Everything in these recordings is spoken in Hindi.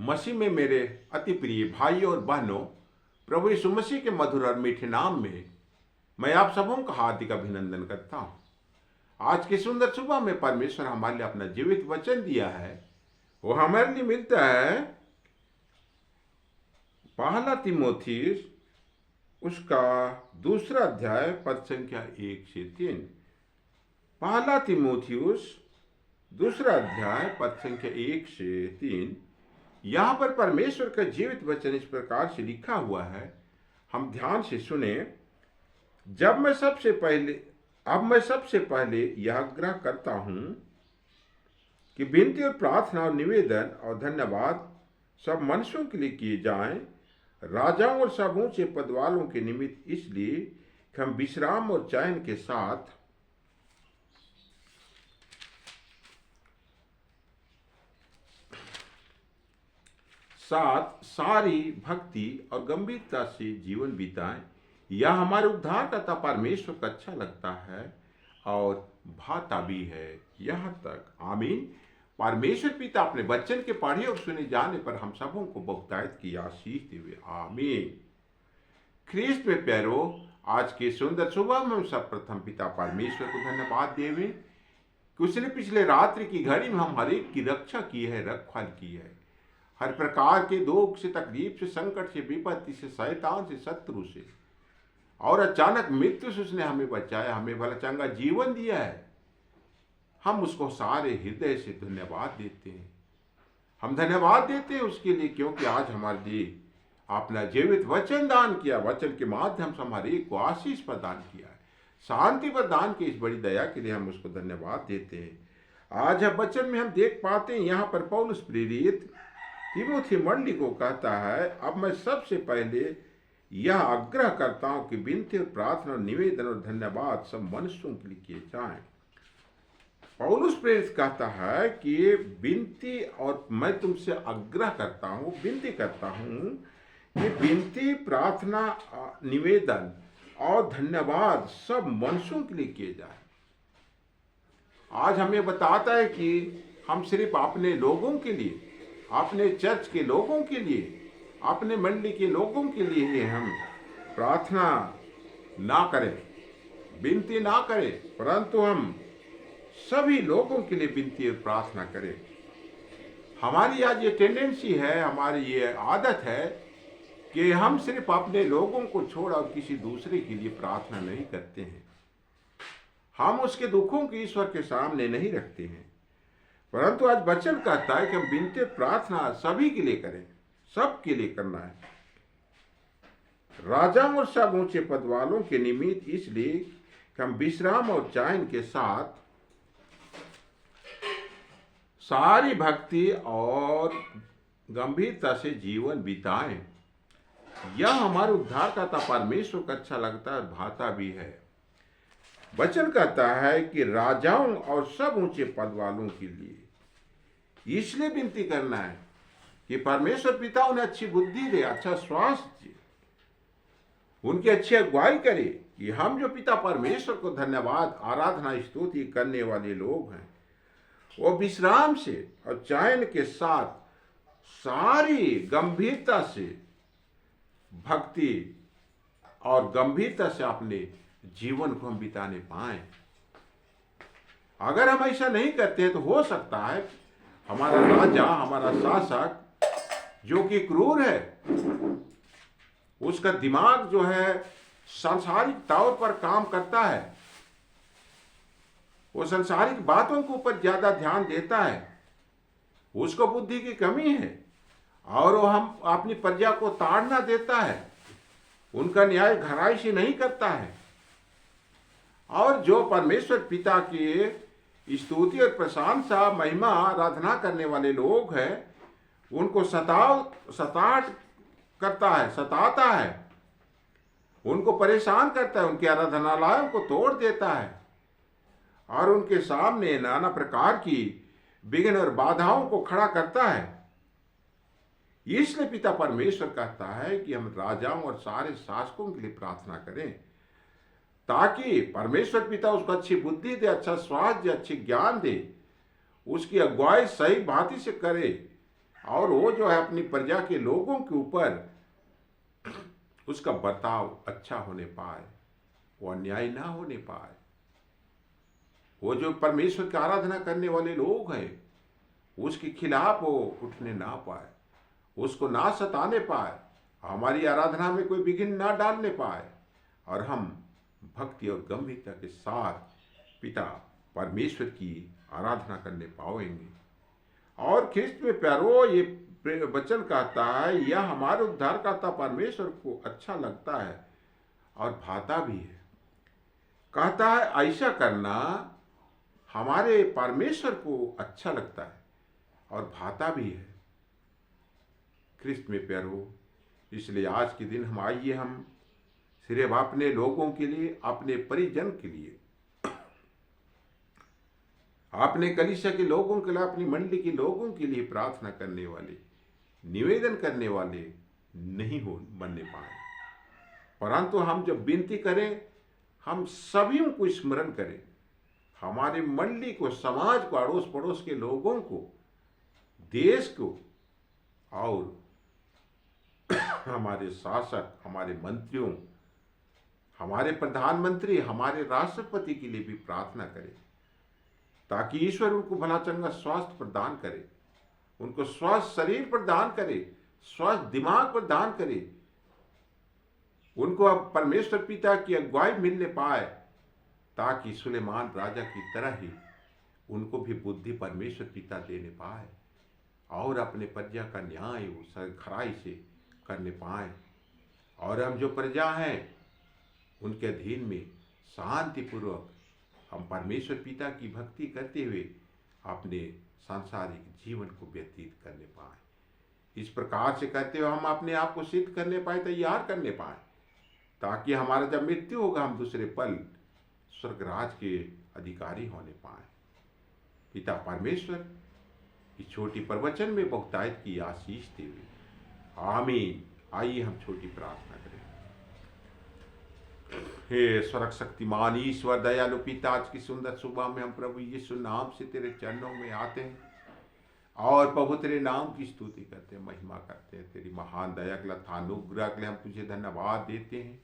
मसीह में मेरे अति प्रिय भाइयों और बहनों, प्रभु यीशु मसीह के मधुर और मीठे नाम में मैं आप सबों का हार्दिक अभिनंदन करता हूं। आज की सुंदर सुबह में परमेश्वर हमारे लिए अपना जीवित वचन दिया है। वो हमारे लिए मिलता है पहला तिमोथी उसका दूसरा अध्याय पद संख्या 1 से 3। पहला तिमोथियुस दूसरा अध्याय पद संख्या 1 से 3। यहां पर परमेश्वर का जीवित वचन इस प्रकार से लिखा हुआ है, हम ध्यान से सुने। अब मैं सबसे पहले यह आग्रह करता हूं कि विनती और प्रार्थना और निवेदन और धन्यवाद सब मनुष्यों के लिए किए जाएं, राजाओं और सब ऊंचे पद वालों के निमित्त, इसलिए कि हम विश्राम और चैन के साथ सारी भक्ति और गंभीरता से जीवन बिताएं। यह हमारे उद्धारकर्ता परमेश्वर को अच्छा लगता है और भाता भी है। यहाँ तक आमीन। परमेश्वर पिता अपने वचन के पढ़े और सुने जाने पर हम सबों को बहुतायत की आशीष देवे। आमीन। ख्रीस्त में प्यारो, आज के सुंदर सुबह में हम सब प्रथम पिता परमेश्वर को धन्यवाद देवे कि उसने पिछले रात्रि की घड़ी में हम हर एक की रक्षा की है, रखवाल की है। हर प्रकार के दुख से, तकलीफ से, संकट से, विपत्ति से, शैतान से, शत्रु से और अचानक मृत्यु से उसने हमें बचाया, हमें भला चंगा जीवन दिया है। हम उसको सारे हृदय से धन्यवाद देते हैं। हम धन्यवाद देते हैं उसके लिए, क्योंकि आज हमारे लिए अपना जीवित वचन दान किया। वचन के माध्यम से हमारे को आशीष प्रदान किया है, शांति प्रदान की। इस बड़ी दया के लिए हम उसको धन्यवाद देते हैं। आज हम वचन में हम देख पाते हैं, यहाँ पर पौलुस प्रेरित तिमोथी मंडली को कहता है, अब मैं सबसे पहले यह आग्रह करता हूं कि विनती और प्रार्थना और निवेदन और धन्यवाद सब मनुष्यों के लिए किए जाएं। पौलुस प्रेरित कहता है कि विनती, और मैं तुमसे आग्रह करता हूं, विनती करता हूं कि विनती, प्रार्थना, निवेदन और धन्यवाद सब मनुष्यों के लिए किए जाए। आज हमें बताता है कि हम सिर्फ अपने लोगों के लिए, अपने चर्च के लोगों के लिए, अपने मंडली के लोगों के लिए ही हम प्रार्थना ना करें, विनती ना करें, परंतु हम सभी लोगों के लिए विनती और प्रार्थना करें। हमारी आज ये टेंडेंसी है, हमारी ये आदत है कि हम सिर्फ अपने लोगों को छोड़ और किसी दूसरे के लिए प्रार्थना नहीं करते हैं। हम उसके दुखों को ईश्वर के सामने नहीं रखते हैं, परंतु आज वचन कहता है कि हम विनती प्रार्थना सभी के लिए करें, सबके लिए करना है, राजाओं और सब ऊंचे पद वालों के निमित्त, इसलिए कि हम विश्राम और चैन के साथ सारी भक्ति और गंभीरता से जीवन बिताएं। यह हमारे उद्धारकर्ता परमेश्वर को अच्छा लगता है, भाता भी है। वचन कहता है कि राजाओं और सब ऊंचे पद वालों के लिए इसलिए विनती करना है कि परमेश्वर पिता उन्हें अच्छी बुद्धि दे, अच्छा स्वास्थ्य दे, उनकी अच्छी अगुवाई करे। कि हम जो पिता परमेश्वर को धन्यवाद, आराधना, स्तुति करने वाले लोग हैं, वो विश्राम से और चैन के साथ सारी गंभीरता से भक्ति और गंभीरता से अपने जीवन को हम बिताने पाए। अगर हम ऐसा नहीं करते हैं तो हो सकता है हमारा राजा, हमारा शासक जो कि क्रूर है, उसका दिमाग जो है सांसारिक तौर पर काम करता है, वो सांसारिक बातों के ऊपर ज्यादा ध्यान देता है, उसको बुद्धि की कमी है और वो हम अपनी प्रजा को ताड़ना देता है, उनका न्याय गहराई से नहीं करता है। और जो परमेश्वर पिता की स्तुति और प्रशंसा, महिमा, आराधना करने वाले लोग हैं, उनको सताता है, उनको परेशान करता है, उनके आराधनालयों को तोड़ देता है और उनके सामने नाना प्रकार की विघ्न और बाधाओं को खड़ा करता है। इसलिए पिता परमेश्वर कहता है कि हम राजाओं और सारे शासकों के लिए प्रार्थना करें, ताकि परमेश्वर पिता उसको अच्छी बुद्धि दे, अच्छा स्वास्थ्य दे, अच्छी ज्ञान दे, उसकी अगुवाई सही भांति से करे, और वो जो है अपनी प्रजा के लोगों के ऊपर उसका बर्ताव अच्छा होने पाए, वो अन्याय ना होने पाए। वो जो परमेश्वर की आराधना करने वाले लोग हैं उसके खिलाफ वो उठने ना पाए, उसको ना सताने पाए, हमारी आराधना में कोई विघ्न ना डालने पाए, और हम भक्ति और गंभीरता के साथ पिता परमेश्वर की आराधना करने पाएंगे। और ख्रिस्त में प्यारो ये वचन कहता है, यह हमारे उद्धारकर्ता परमेश्वर को अच्छा लगता है और भाता भी है। कहता है ऐसा करना हमारे परमेश्वर को अच्छा लगता है और भाता भी है ख्रिस्त में प्यारो। इसलिए आज के दिन हम सिर्फ अपने लोगों के लिए, अपने परिजन के लिए, अपने कलीसिया के लोगों के लिए, अपनी मंडली के लोगों के लिए प्रार्थना करने वाले, निवेदन करने वाले नहीं हो बनने पाए, परंतु हम जब विनती करें हम सभी को स्मरण करें, हमारी मंडली को, समाज को, अड़ोस पड़ोस के लोगों को, देश को, और हमारे शासक, हमारे मंत्रियों, हमारे प्रधानमंत्री, हमारे राष्ट्रपति के लिए भी प्रार्थना करें, ताकि ईश्वर उनको भला चंगा स्वास्थ्य प्रदान करे, उनको स्वस्थ शरीर प्रदान करे, स्वस्थ दिमाग प्रदान करे, उनको अब परमेश्वर पिता की अगुवाई मिलने पाए, ताकि सुलेमान राजा की तरह ही उनको भी बुद्धि परमेश्वर पिता देने पाए और अपने प्रजा का न्याय वो खराई से करने पाए। और हम जो प्रजा हैं उनके अधीन में शांतिपूर्वक हम परमेश्वर पिता की भक्ति करते हुए अपने सांसारिक जीवन को व्यतीत करने पाए। इस प्रकार से करते हुए हम अपने आप को सिद्ध करने पाए, तैयार करने पाए, ताकि हमारा जब मृत्यु होगा हम दूसरे पल स्वर्गराज के अधिकारी होने पाए। पिता परमेश्वर इस छोटी प्रवचन में बहुतायत की आशीष दे हुए आमीन। आइए हम छोटी प्रार्थना करें। हे स्वर्ग शक्तिमान ईश्वर दयालु पिता, आज की सुंदर सुबह में हम प्रभु यीशु नाम से तेरे चरणों में आते हैं और प्रभु तेरे नाम की स्तुति करते हैं, महिमा करते हैं। तेरी महान दया के लिए, अनुग्रह के लिए हम तुझे धन्यवाद देते हैं।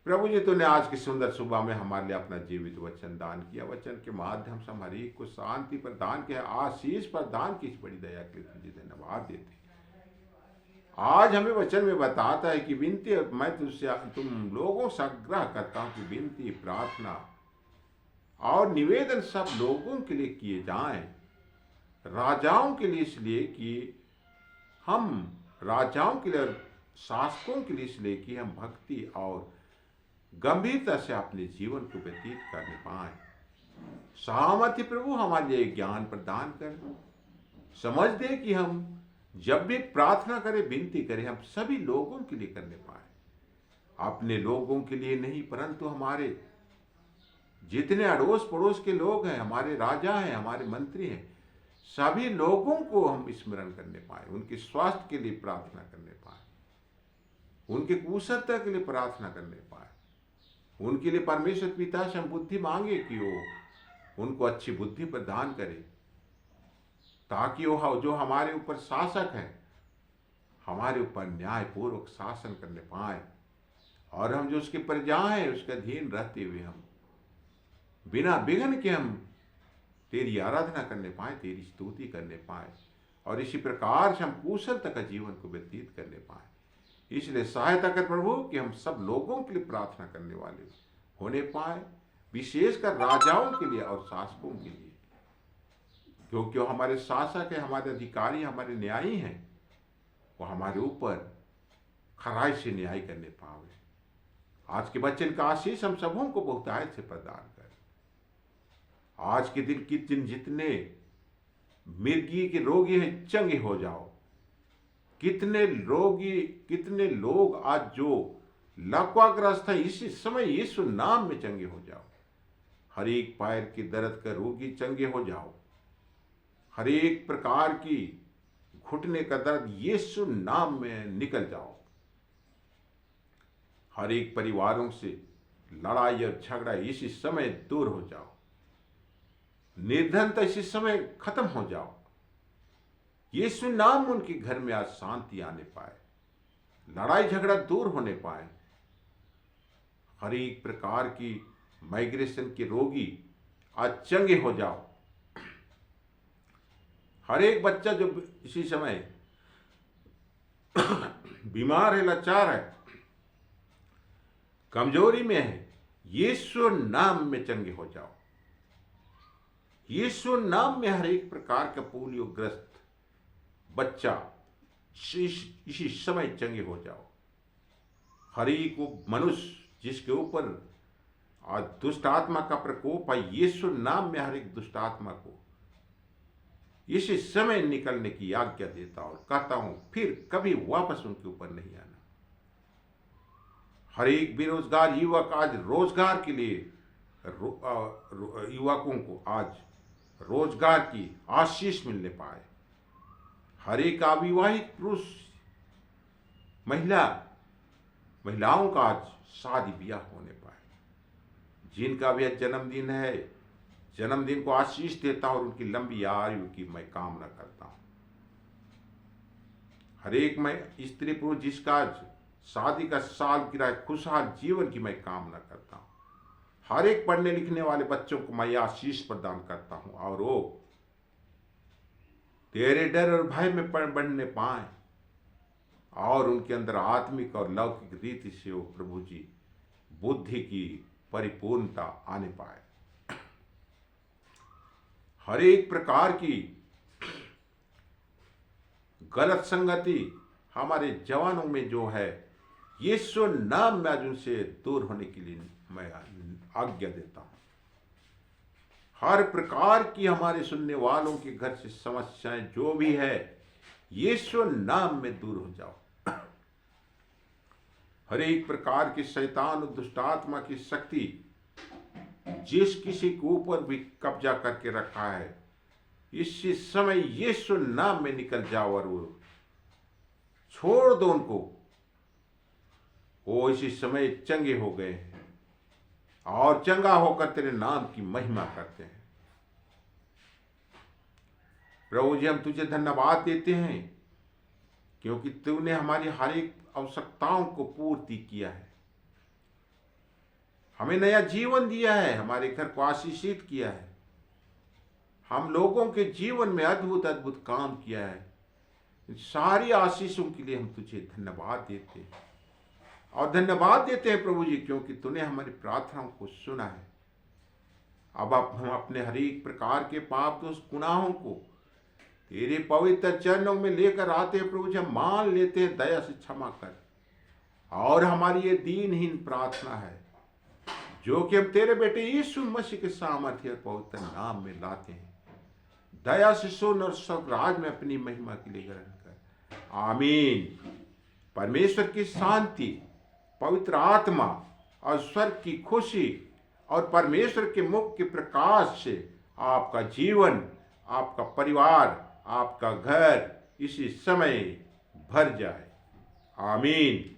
प्रभु जी, तूने आज की सुंदर सुबह में हमारे लिए अपना जीवित वचन दान किया, वचन के माध्यम से हमारी को शांति प्रदान किया, आशीष प्रदान की, इस बड़ी दया के लिए तुझे धन्यवाद देते हैं। आज हमें वचन में बताता है कि विनती, मैं तुझसे, तुम लोगों से आग्रह करता हूं कि विनती, प्रार्थना और निवेदन सब लोगों के लिए किए जाएं, राजाओं के लिए, इसलिए कि हम राजाओं के लिए और शासकों के लिए, इसलिए कि हम भक्ति और गंभीरता से अपने जीवन को व्यतीत करने पाए। सामर्थ्य प्रभु हमारे लिए ज्ञान प्रदान कर, समझ दे कि हम जब भी प्रार्थना करें, विनती करें, हम सभी लोगों के लिए करने पाए, अपने लोगों के लिए नहीं, परंतु हमारे जितने अड़ोस पड़ोस के लोग हैं, हमारे राजा हैं, हमारे मंत्री हैं, सभी लोगों को हम स्मरण करने पाए, उनके स्वास्थ्य के लिए प्रार्थना करने पाए, उनके कुशलता के लिए प्रार्थना करने पाए, उनके लिए परमेश्वर पिता से हम बुद्धि मांगे कि वो उनको अच्छी बुद्धि प्रदान करे, ताकि वो जो हमारे ऊपर शासक हैं हमारे ऊपर न्यायपूर्वक शासन करने पाए, और हम जो उसकी प्रजा हैं उसके अधीन रहते हुए हम बिना विघ्न के हम तेरी आराधना करने पाए, तेरी स्तुति करने पाए, और इसी प्रकार से हम कुशलता का जीवन को व्यतीत करने पाए। इसलिए सहायता कर प्रभु कि हम सब लोगों के लिए प्रार्थना करने वाले होने पाए, विशेषकर राजाओं के लिए और शासकों के लिए, क्योंकि वो हमारे शासक है, हमारे अधिकारी, हमारे न्यायी हैं, वो हमारे ऊपर खराई से न्याय करने पावे। आज के वचन का आशीष हम सबों को बहुतायत से प्रदान कर। आज के दिन जितने मिर्गी के रोगी हैं, चंगे हो जाओ। कितने लोग आज जो लकवाग्रस्त है, इसी समय यीशु नाम में चंगे हो जाओ। हर एक पैर के दर्द का रोगी चंगे हो जाओ, हर एक प्रकार की घुटने का दर्द यीशु नाम में निकल जाओ। हर एक परिवारों से लड़ाई और झगड़ा इसी समय दूर हो जाओ। निर्धनता इसी समय खत्म हो जाओ। यीशु नाम उनके घर में आज शांति आने पाए, लड़ाई झगड़ा दूर होने पाए, हर एक प्रकार की माइग्रेशन के रोगी आज चंगे हो जाओ। हर एक बच्चा जो इसी समय बीमार है, लाचार है, कमजोरी में है, यीशु नाम में चंगे हो जाओ। यीशु नाम में हर एक प्रकार का पोलियो ग्रस्त बच्चा इसी समय चंगे हो जाओ। हर एक वो मनुष्य जिसके ऊपर आज दुष्ट आत्मा का प्रकोप है, यीशु नाम में हर एक दुष्ट आत्मा को इसी समय निकलने की आज्ञा देता और कहता हूं फिर कभी वापस उनके ऊपर नहीं आना। हर एक बेरोजगार युवक आज रोजगार के लिए युवकों को आज रोजगार की आशीष मिलने पाए। हर एक अविवाहित पुरुष महिलाओं का आज शादी ब्याह होने पाए। जिनका भी आज जन्मदिन है, जन्मदिन को आशीष देता हूं और उनकी लंबी आयु की मैं कामना करता हूं। हर एक मैं स्त्री पुरुष जिसका आज शादी का सालगिरह है, खुशहाल जीवन की मैं कामना करता हूं। हर एक पढ़ने लिखने वाले बच्चों को मैं आशीष प्रदान करता हूं और वो तेरे डर और भय में बढ़ने पाए और उनके अंदर आत्मिक और लौकिक रीति से वो प्रभु जी बुद्धि की परिपूर्णता आने पाए। हर एक प्रकार की गलत संगति हमारे जवानों में जो है, यीशु नाम में आज उनसे दूर होने के लिए मैं आज्ञा देता हूं। हर प्रकार की हमारे सुनने वालों के घर से समस्याएं जो भी है, यीशु नाम में दूर हो जाओ। हर एक प्रकार की शैतान और दुष्ट आत्मा की शक्ति जिस किसी के ऊपर भी कब्जा करके रखा है, इसी समय यीशु नाम में निकल जाओ और वो छोड़ दो उनको। वो इसी समय चंगे हो गए हैं और चंगा होकर तेरे नाम की महिमा करते हैं। प्रभु जी हम तुझे धन्यवाद देते हैं क्योंकि तूने हमारी हर एक आवश्यकताओं को पूर्ति किया है, हमें नया जीवन दिया है, हमारे घर को आशीषित किया है, हम लोगों के जीवन में अद्भुत अद्भुत काम किया है। इन सारी आशीषों के लिए हम तुझे धन्यवाद देते हैं और धन्यवाद देते हैं प्रभु जी क्योंकि तूने हमारी प्रार्थनाओं को सुना है। अब हम अपने हर एक प्रकार के पाप दोष गुनाहों को तेरे पवित्र चरणों में लेकर आते हैं प्रभु जी। हम मान लेते हैं, दया से क्षमा कर। और हमारी ये दीनहीन प्रार्थना है जो कि हम तेरे बेटे यीशु मसीह के सामर्थ्य और पवित्र नाम में लाते हैं। दया से सुन और सब राज में अपनी महिमा के लिए ग्रहण कर। आमीन। परमेश्वर की शांति, पवित्र आत्मा और स्वर्ग की खुशी और परमेश्वर के मुख के प्रकाश से आपका जीवन, आपका परिवार, आपका घर इसी समय भर जाए। आमीन।